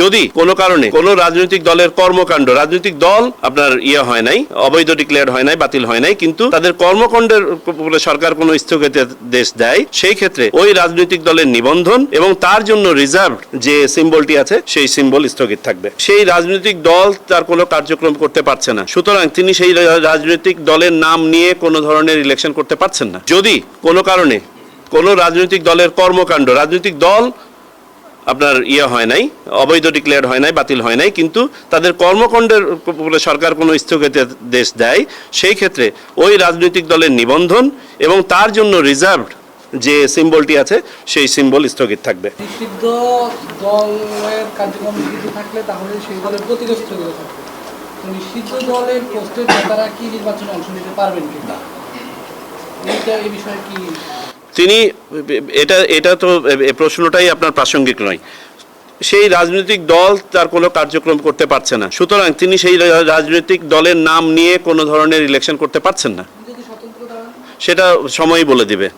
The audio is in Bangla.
যদি কোনো কারণে কোনো রাজনৈতিক দলের কর্মকাণ্ড, রাজনৈতিক দল আপনার হয় নাই, অবৈধ ডিক্লেয়ার হয় নাই, বাতিল হয় নাই, কিন্তু তাদের কর্মকাণ্ডের উপরে সরকার কোনো স্থগিতাদেশ দেয়, সেই ক্ষেত্রে ওই রাজনৈতিক দলের নিবন্ধন এবং তার জন্য রিজার্ভ যে সিম্বলটি আছে সেই সিম্বল স্থগিত থাকবে। সেই রাজনৈতিক দল তার কোনো কার্যক্রম করতে পারছে না, সুতরাং তিনি সেই রাজনৈতিক দলের নাম নিয়ে কোনো ধরনের ইলেকশন করতে পারছেন না। যদি কোনো কারণে কোনো রাজনৈতিক দলের কর্মকাণ্ড, রাজনৈতিক দল আপনার হয় নাই, অবৈধ ডিক্লেয়ার হয় নাই, বাতিল হয় নাই, কিন্তু তাদের কর্মকাণ্ডের উপরে সরকার কোনো স্থগিতাদেশ দেয়, সেই ক্ষেত্রে ওই রাজনৈতিক দলের নিবন্ধন এবং তার জন্য রিজার্ভ যে সিম্বলটি আছে সেই সিম্বল স্থগিত থাকবে। নিষিদ্ধ দলের কার্যক্রম নিষিদ্ধ থাকলে তাহলে সেই দলের প্রতীকও স্থগিত থাকবে। নিষিদ্ধ দলের পোস্টের নেতারা কি নির্বাচনে অংশ নিতে পারবেন কিনা, এই বিষয়ে কি তিনি এটা তো প্রশ্নটাই আপনার প্রাসঙ্গিক নয়। সেই রাজনৈতিক দল তার কোনো কার্যক্রম করতে পারছে না, সুতরাং তিনি সেই রাজনৈতিক দলের নাম নিয়ে কোনো ধরনের ইলেকশন করতে পারছেন না, সেটা সময়ই বলে দিবে।